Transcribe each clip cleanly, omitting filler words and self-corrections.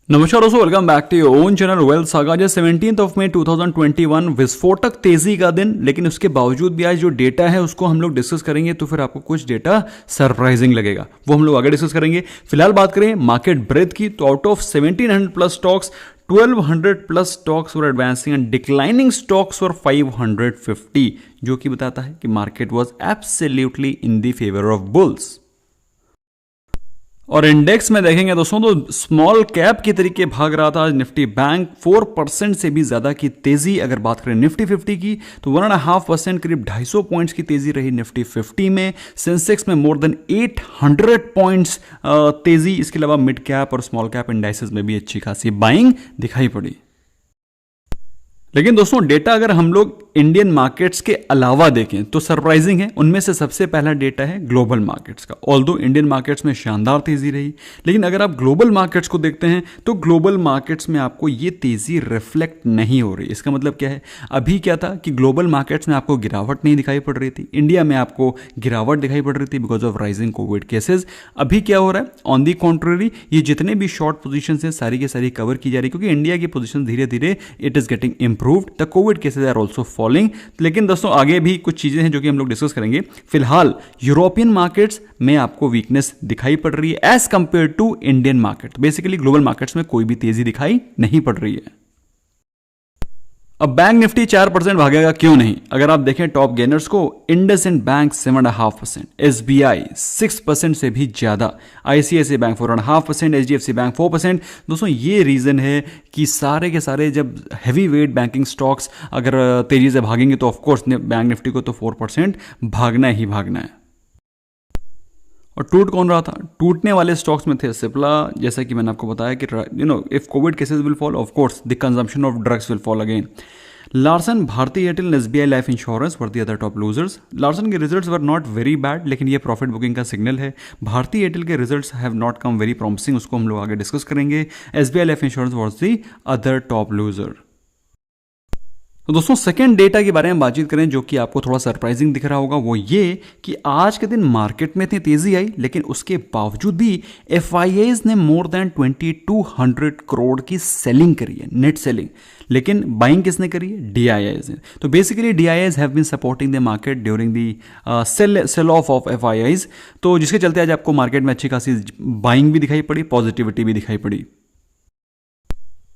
नमस्कार दोस्तों, welcome back to your own channel Wealth Saga. आज 17 मई 2021 विस्फोटक तेजी का दिन, लेकिन उसके बावजूद भी आज जो डेटा है उसको हम लोग डिस्कस करेंगे। तो फिर आपको कुछ डेटा सरप्राइजिंग लगेगा, वो हम लोग आगे डिस्कस करेंगे। फिलहाल बात करें मार्केट ब्रेथ की, तो out of 1700 plus stocks 1200 plus stocks were advancing and declining stocks were 550, जो कि बताता है कि market was absolutely in the favour of bulls. और इंडेक्स में देखेंगे दोस्तों तो स्मॉल कैप के तरीके भाग रहा था। आज निफ्टी बैंक 4% से भी ज्यादा की तेजी। अगर बात करें निफ्टी 50 की तो 1.5% करीब 250 पॉइंट्स की तेजी रही निफ्टी 50 में। सेंसेक्स में मोर देन 800 पॉइंट्स तेजी। इसके अलावा मिड कैप और स्मॉल कैप इंडाइसेस में भी अच्छी खासी बाइंग दिखाई पड़ी। लेकिन दोस्तों डेटा अगर हम लोग इंडियन मार्केट्स के अलावा देखें तो सरप्राइजिंग है। उनमें से सबसे पहला डेटा है ग्लोबल मार्केट्स का। ऑल्दो इंडियन मार्केट्स में शानदार तेजी रही, लेकिन अगर आप ग्लोबल मार्केट्स को देखते हैं तो ग्लोबल मार्केट्स में आपको ये तेजी रिफ्लेक्ट नहीं हो रही। इसका मतलब क्या है? अभी क्या था कि ग्लोबल मार्केट्स में आपको गिरावट नहीं दिखाई पड़ रही थी, इंडिया में आपको गिरावट दिखाई पड़ रही थी because of rising Covid cases. अभी क्या हो रहा है? ऑन दी कॉन्ट्ररी, ये जितने भी शॉर्ट पोजीशन है सारी की सारी कवर की जा रही है, क्योंकि इंडिया की पोजीशन धीरे धीरे it is getting improved. The covid cases are also falling. लेकिन दोस्तों आगे भी कुछ चीजें हैं जो कि हम लोग डिस्कस करेंगे। फिलहाल यूरोपियन मार्केट्स में आपको वीकनेस दिखाई पड़ रही है as compare to Indian market. Basically global markets में कोई भी तेजी दिखाई नहीं पड़ रही है। अब बैंक निफ्टी 4% भागेगा, क्यों नहीं? अगर आप देखें टॉप गेनर्स को, इंडसइंड बैंक 7.5%, एसबीआई 6% से भी ज्यादा, आईसीआईसीआई बैंक 4.5%, एचडीएफसी बैंक 4%। दोस्तों ये रीजन है कि सारे के सारे जब हैवी वेट बैंकिंग स्टॉक्स अगर तेजी से भागेंगे तो ऑफकोर्स बैंक निफ्टी को तो 4% भागना ही भागना है। और टूट कौन रहा था? टूटने वाले स्टॉक्स में थे सिप्ला, जैसा कि मैंने आपको बताया कि if Covid cases will fall, of course the consumption of drugs will fall again. Larsen, Bharti Airtel, SBI life insurance were the other top losers. Larsen के results were not very bad, लेकिन ये प्रॉफिट बुकिंग का सिग्नल है। भारती एयरटेल के results have not come very promising, उसको हम लोग आगे डिस्कस करेंगे। SBI life insurance was the other top loser. तो दोस्तों सेकेंड डेटा के बारे में बातचीत करें जो कि आपको थोड़ा सरप्राइजिंग दिख रहा होगा, वो ये कि आज के दिन मार्केट में इतनी तेजी आई, लेकिन उसके बावजूद भी एफआईआईज ने मोर देन 2200 करोड़ की सेलिंग करी है, नेट सेलिंग। लेकिन बाइंग किसने करी है? डीआईआईज ने। तो basically DIIs have been supporting the market during the sale of FIIs, तो जिसके चलते आज आपको मार्केट में अच्छी खासी बाइंग भी दिखाई पड़ी, पॉजिटिविटी भी दिखाई पड़ी।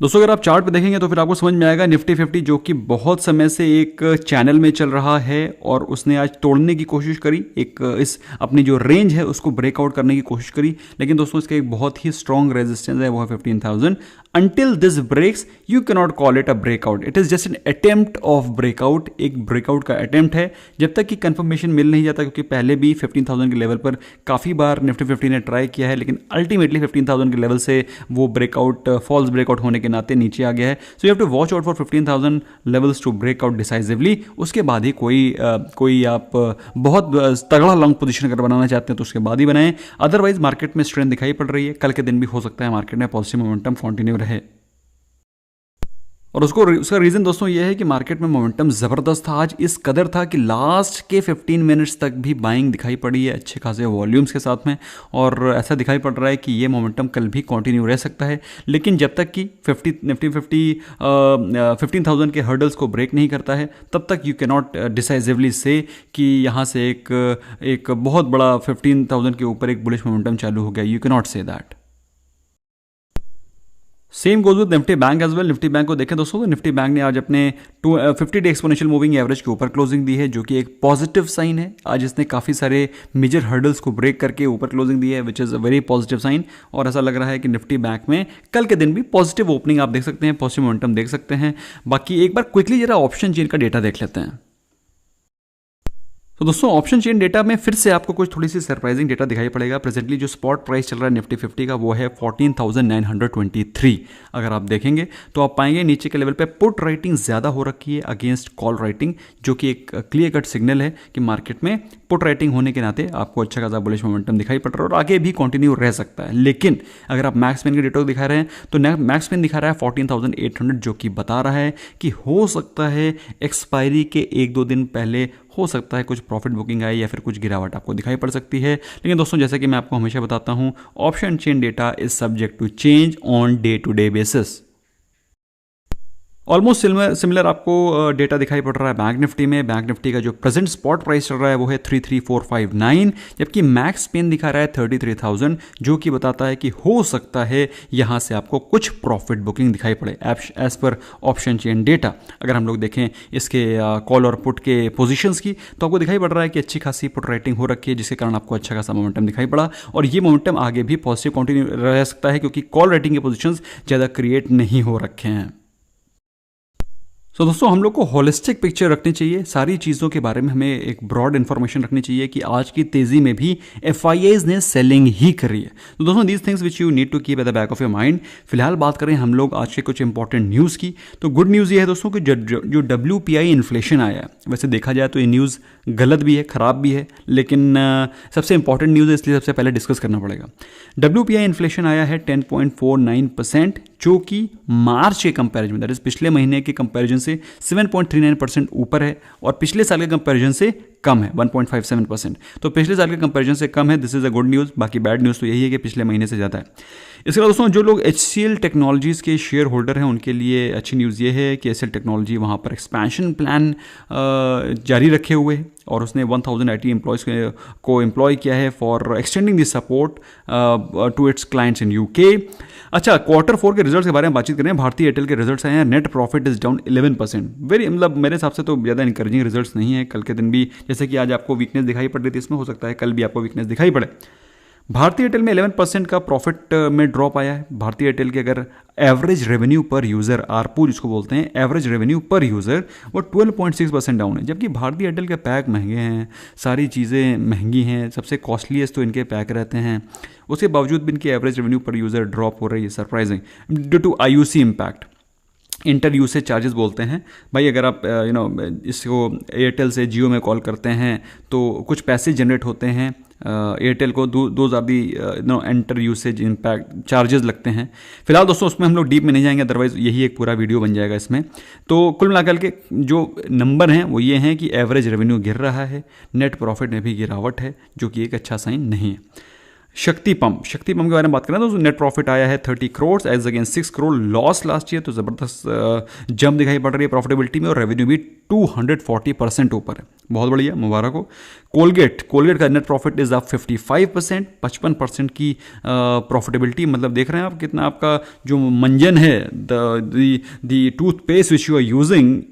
दोस्तों अगर आप चार्ट पे देखेंगे तो फिर आपको समझ में आएगा निफ्टी 50 जो कि बहुत समय से एक चैनल में चल रहा है और उसने आज तोड़ने की कोशिश करी, एक इस अपनी जो रेंज है उसको ब्रेकआउट करने की कोशिश करी। लेकिन दोस्तों इसका एक बहुत ही स्ट्रॉन्ग रेजिस्टेंस है, वो है 15,000। Until this breaks, you cannot call it a breakout. It is just an attempt of breakout. एक breakout का attempt है, जब तक कि कंफर्मेशन मिल नहीं जाता, क्योंकि पहले भी 15,000 के लेवल पर काफ़ी बार निफ्टी 50 ने ट्राई किया है, लेकिन अल्टीमेटली 15,000 के लेवल से वो ब्रेकआउट, फॉल्स ब्रेकआउट होने के नाते नीचे आ गया है। So you have to watch out for 15,000 levels to breakout decisively. उसके बाद ही कोई आप बहुत तगड़ा लॉन्ग पोजीशन अगर बनाना चाहते हैं तो उसके बाद ही बनाएं। अदरवाइज मार्केट में स्ट्रेंथ दिखाई पड़ रही है, कल के दिन भी हो सकता है मार्केट में पॉजिटिव मोमेंटम कंटिन्यू रहे। और उसका रीजन दोस्तों ये है कि मार्केट में मोमेंटम जबरदस्त था। आज इस कदर था कि लास्ट के 15 मिनट्स तक भी बाइंग दिखाई पड़ी है अच्छे खासे वॉल्यूम्स के साथ में, और ऐसा दिखाई पड़ रहा है कि ये मोमेंटम कल भी कंटिन्यू रह सकता है। लेकिन जब तक कि निफ्टी 15,000 के हर्डल्स को ब्रेक नहीं करता है, तब तक यू कैन नॉट डिसाइसिवली से कि यहाँ से एक बहुत बड़ा 15,000 के ऊपर एक बुलिश मोमेंटम चालू हो गया। You can not say that. Same goes with Nifty bank as well. Nifty bank को देखें दोस्तों तो निफ्टी बैंक ने आज अपने 50 डे एक्सपोनेंशियल मूविंग एवरेज के ऊपर क्लोजिंग दी है, जो कि एक पॉजिटिव साइन है। आज इसने काफ़ी सारे मेजर हर्डल्स को ब्रेक करके ऊपर क्लोजिंग दी है, which is a very positive sign. और ऐसा लग रहा है कि निफ्टी बैंक में कल के दिन भी पॉजिटिव ओपनिंग आप देख सकते हैं, पॉजिटिव मोमेंटम देख सकते हैं। बाकी एक बार क्विकली जरा ऑप्शन चेन का डेटा देख लेते हैं। तो दोस्तों ऑप्शन चेन डेटा में फिर से आपको कुछ थोड़ी सी सरप्राइजिंग डेटा दिखाई पड़ेगा। प्रेजेंटली जो स्पॉट प्राइस चल रहा है निफ्टी 50 का वो है 14,923। अगर आप देखेंगे तो आप पाएंगे नीचे के लेवल पे पुट राइटिंग ज़्यादा हो रखी है अगेंस्ट कॉल राइटिंग, जो कि एक क्लियर कट सिग्नल है कि मार्केट में पुट राइटिंग होने के नाते आपको अच्छा खासा बुलिश मोमेंटम दिखाई पड़ रहा है और आगे भी कंटिन्यू रह सकता है। लेकिन अगर आप मैक्स पेन के डेटा को दिखा रहे हैं तो मैक्स पेन दिखा रहा है 14,800, जो कि बता रहा है कि हो सकता है एक्सपायरी के 1-2 दिन पहले हो सकता है कुछ प्रॉफिट बुकिंग आए या फिर कुछ गिरावट आपको दिखाई पड़ सकती है। लेकिन दोस्तों जैसे कि मैं आपको हमेशा बताता हूँ, option chain data is subject to change on day to day basis. Almost similar आपको डेटा दिखाई पड़ रहा है बैंक निफ्टी में। बैंक निफ्टी का जो प्रेजेंट स्पॉट प्राइस चल रहा है वो है 33,459, जबकि मैक्स स्पिन दिखा रहा है 33,000, जो कि बताता है कि हो सकता है यहां से आपको कुछ प्रॉफिट बुकिंग दिखाई पड़े as per option chain data. अगर हम लोग देखें इसके कॉल और पुट के पोजिशंस की, तो आपको दिखाई पड़ रहा है कि अच्छी खासी पुट राइटिंग हो रखी है, जिसके कारण आपको अच्छा खासा मोमेंटम दिखाई पड़ा, और ये मोमेंटम आगे भी पॉजिटिव कंटिन्यू रह सकता है, क्योंकि कॉल राइटिंग के पोजिशंस ज़्यादा क्रिएट नहीं हो रखे हैं। तो दोस्तों हम लोग को होलिस्टिक पिक्चर रखनी चाहिए, सारी चीज़ों के बारे में हमें एक ब्रॉड इन्फॉर्मेशन रखनी चाहिए कि आज की तेज़ी में भी एफआईआईज ने सेलिंग ही करी है। तो दोस्तों these things which you need to keep at the back of your mind. फिलहाल बात करें हम लोग आज के कुछ इंपॉर्टेंट न्यूज़ की, तो गुड न्यूज़ ये है दोस्तों कि जो WPI इन्फ्लेशन आया है, वैसे देखा जाए तो ये न्यूज़ गलत भी है, ख़राब भी है, लेकिन सबसे इंपॉर्टेंट न्यूज़ है, इसलिए सबसे पहले डिस्कस करना पड़ेगा। WPI इन्फ्लेशन आया है 10.49%, जो कि मार्च के कंपैरिजन, दैट इज पिछले महीने के कंपैरिजन से 7.39% ऊपर है, और पिछले साल के कंपैरिजन से कम है 1.57%। तो पिछले साल के कंपैरिजन से कम है, this is a good news. बाकी बैड न्यूज़ तो यही है कि पिछले महीने से ज़्यादा है। इसके अलावा दोस्तों जो लोग HCL टेक्नोलॉजीज़ के शेयर होल्डर हैं, उनके लिए अच्छी न्यूज़ ये है कि HCL टेक्नोलॉजी वहाँ पर एक्सपेंशन प्लान जारी रखे हुए है, और उसने 1000 IT एम्प्लॉयज़ को एम्प्लॉय किया है for extending this support to its clients in UK। अच्छा, Q4 के रिजल्ट्स के बारे में बातचीत करें। भारतीय एयरटेल के रिजल्ट्स आए हैं, net profit is down 11%। Very मतलब मेरे हिसाब से तो ज़्यादा इंकरेजिंग रिजल्ट्स नहीं है। कल के दिन भी जैसे कि आज आपको वीकनेस दिखाई पड़ रही थी, इसमें हो सकता है कल भी आपको वीकनेस दिखाई पड़े। भारतीय एयरटेल में 11% का प्रॉफिट में ड्रॉप आया है। भारतीय एयरटेल के अगर average revenue per user, ARPU जिसको बोलते हैं, एवरेज रेवेन्यू पर यूज़र, वो 12.6% डाउन है, जबकि भारतीय एयरटेल के पैक महंगे हैं, सारी चीज़ें महंगी हैं, सबसे कॉस्टलीस्ट तो इनके पैक रहते हैं, उसके बावजूद भी इनकी average revenue per user drop हो रही है, surprising, due to IUC impact, inter usage charges बोलते हैं। भाई अगर आप इसको एयरटेल से जियो में कॉल करते हैं तो कुछ पैसे जनरेट होते हैं, एयरटेल को दो ज़्यादा एंटर यूसेज इम्पैक्ट चार्जेस लगते हैं। फिलहाल दोस्तों उसमें हम लोग डीप में नहीं जाएंगे, अदरवाइज यही एक पूरा वीडियो बन जाएगा इसमें। तो कुल मिलाकर के जो नंबर हैं वो ये हैं कि एवरेज रेवेन्यू गिर रहा है, नेट प्रॉफिट में भी गिरावट है, जो कि एक अच्छा साइन नहीं है। शक्ति पंप के बारे में बात करें तो नेट प्रॉफिट आया है 30 crore as against 6 crore loss last year, तो ज़बरदस्त जंप दिखाई पड़ रही है प्रॉफिटेबिलिटी में, और रेवेन्यू भी 240% ऊपर है, बहुत बढ़िया, मुबारक हो। कोलगेट का नेट प्रॉफिट इज अप 55%, 55% की प्रॉफिटेबिलिटी, मतलब देख रहे हैं आप कितना आपका जो मंजन है, the toothpaste which you are using,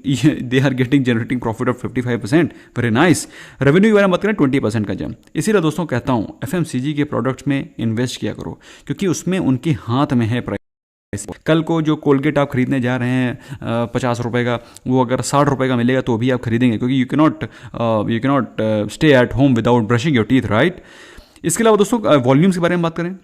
they are getting generating profit of 55%, very nice. Revenue के बारे में बात करें 20% का जंप। इसीलिए दोस्तों कहता हूँ FMCG के प्रोडक्ट्स में इन्वेस्ट किया करो, क्योंकि उसमें उनके हाथ में है प्राइस। कल को जो कोलगेट आप खरीदने जा रहे हैं 50 रुपए का, वो अगर 60 रुपए का मिलेगा तो भी आप खरीदेंगे, क्योंकि you cannot stay at home without brushing your teeth, right. इसके अलावा दोस्तों वॉल्यूम्स के बारे में बात करें,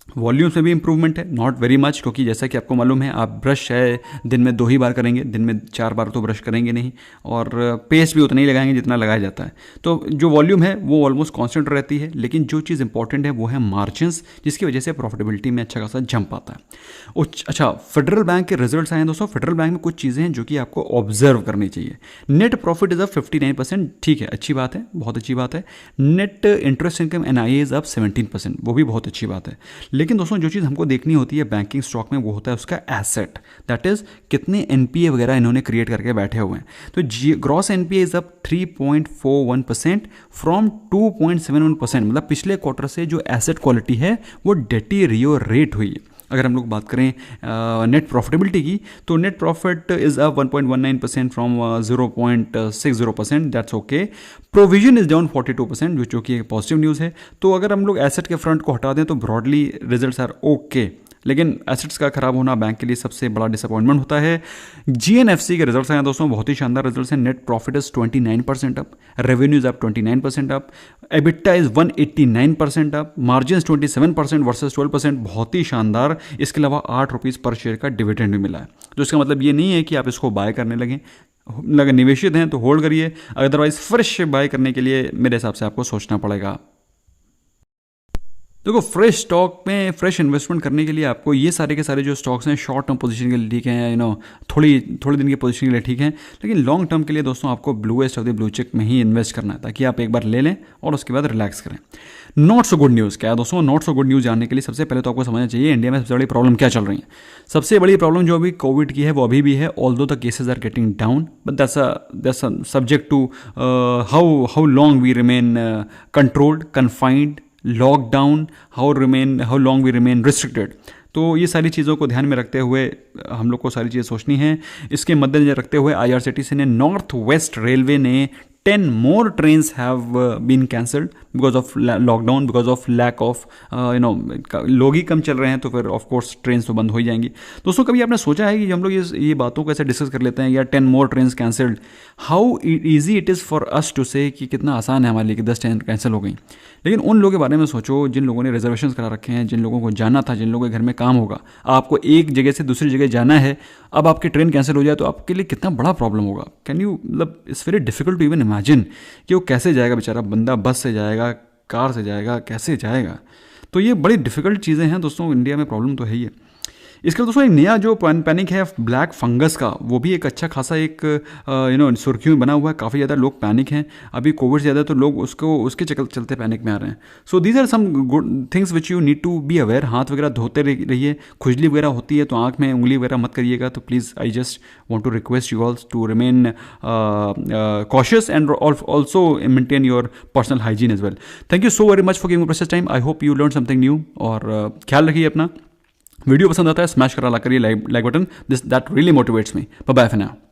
वॉल्यूम्स में भी इंप्रूवमेंट है, नॉट वेरी मच, क्योंकि जैसा कि आपको मालूम है आप ब्रश है दिन में 2 ही बार करेंगे, दिन में 4 बार तो ब्रश करेंगे नहीं, और पेस्ट भी उतना ही लगाएंगे जितना लगाया जाता है। तो जो वॉल्यूम है वो ऑलमोस्ट कांस्टेंट रहती है, लेकिन जो चीज़ इंपॉर्टेंट है वो है मार्जिन्स, जिसकी वजह से प्रॉफिटेबिलिटी में अच्छा खासा जंप आता है। अच्छा, फेडरल बैंक के रिजल्ट्स आए हैं दोस्तों। फेडरल बैंक में कुछ चीज़ें हैं जो कि आपको ऑब्जर्व करनी चाहिए। नेट प्रॉफिट इज अप 59%, ठीक है, अच्छी बात है, बहुत अच्छी बात है। Net interest income NII is up 17%, वो भी बहुत अच्छी बात है। लेकिन दोस्तों जो चीज़ हमको देखनी होती है बैंकिंग स्टॉक में, वो होता है उसका एसेट, दैट इज कितने NPA वगैरह इन्होंने क्रिएट करके बैठे हुए हैं। तो gross NPA is up 3.41% from 2.71%, मतलब पिछले क्वार्टर से जो एसेट क्वालिटी है वो डेटीरियोरेट हुई है। अगर हम लोग बात करें नेट प्रॉफिटेबिलिटी की, तो net profit is up 1.19% from 0.60%, that's okay. Provision is down 42%, जो कि एक पॉजिटिव न्यूज़ है। तो अगर हम लोग एसेट के फ्रंट को हटा दें तो ब्रॉडली रिजल्ट्स आर ओके, लेकिन एसेट्स का खराब होना बैंक के लिए सबसे बड़ा डिसअपॉइंटमेंट होता है। GNFC के रिजल्ट्स आए दोस्तों, बहुत ही शानदार रिजल्ट्स हैं। Net profit is 29% up, revenues up 29% up, EBITDA is 189% up, margin 27% versus 12%, बहुत ही शानदार। इसके अलावा 8 रुपीज़ पर शेयर का डिविडेंड भी मिला है। तो इसका मतलब ये नहीं है कि आप इसको बाय करने लगे निवेशित हैं तो होल्ड करिए, अदरवाइज फ्रेश बाय करने के लिए मेरे हिसाब से आपको सोचना पड़ेगा। देखो, फ्रेश स्टॉक में फ्रेश इन्वेस्टमेंट करने के लिए आपको ये सारे के सारे जो स्टॉक्स हैं शॉर्ट टर्म पोजीशन के लिए ठीक है, थोड़ी दिन की पोजीशन के लिए ठीक है, लेकिन लॉन्ग टर्म के लिए दोस्तों आपको bluest of the blue chip में ही इन्वेस्ट करना है, ताकि आप एक बार ले लें और उसके बाद रिलैक्स करें। नॉट सो गुड न्यूज़ क्या है दोस्तों? नॉट सो गुड न्यूज़ जानने के लिए सबसे पहले तो आपको समझना चाहिए इंडिया में सबसे बड़ी प्रॉब्लम क्या चल रही है। सबसे बड़ी प्रॉब्लम जो अभी कोविड की है वो अभी भी है, although the cases are getting down, but that's subject to how long we remain controlled, confined, lockdown, how long we remain restricted. तो ये सारी चीज़ों को ध्यान में रखते हुए हम लोग को सारी चीज़ें सोचनी है। इसके मद्देनजर रखते हुए IRCTC ने, नॉर्थ वेस्ट रेलवे ने 10 more trains have been cancelled because of lockdown, because of lack of लोग ही कम चल रहे हैं, तो फिर ऑफ कोर्स ट्रेन तो बंद हो ही जाएंगी। दोस्तों, कभी आपने सोचा है कि हम लोग ये बातों को ऐसे डिस्कस कर लेते हैं, यार 10 more trains cancelled, how easy it is for us to say, कि कितना आसान है हमारे लिए कि 10 ट्रेन कैंसिल हो गई। लेकिन उन लोगों के बारे में सोचो जिन लोगों ने रिजर्वेशन करा रखे हैं, जिन लोगों को जाना था, जिन लोगों के घर में काम होगा, आपको एक जगह से दूसरी जगह जाना है, अब आपकी ट्रेन कैंसिल हो जाए तो आपके लिए कितना बड़ा प्रॉब्लम होगा। कैन यू, मतलब it's very difficult to even imagine कि वो कैसे जाएगा बेचारा बंदा, बस से जाएगा, कार से जाएगा, कैसे जाएगा। तो ये बड़ी डिफिकल्ट चीज़ें हैं दोस्तों, इंडिया में प्रॉब्लम तो है ही है। इसके दोस्तों एक नया जो पैनिक है ब्लैक फंगस का, वो भी एक अच्छा खासा एक सुर्खियों में बना हुआ है। काफ़ी ज़्यादा लोग पैनिक हैं अभी, कोविड से ज़्यादा तो लोग उसके चलते पैनिक में आ रहे हैं। So these are some good things which you need to be aware. हाथ वगैरह धोते रहिए, खुजली वगैरह होती है तो आँख में उंगली वगैरह मत करिएगा। तो please I just want to request you alls to remain cautious and also maintain your personal hygiene as well. Thank you so very much for giving precious time. I hope you learn something new, और ख्याल रखिए अपना। Video पसंद आता है smash करा ला करिए like button, that really motivates me. Bye bye for now.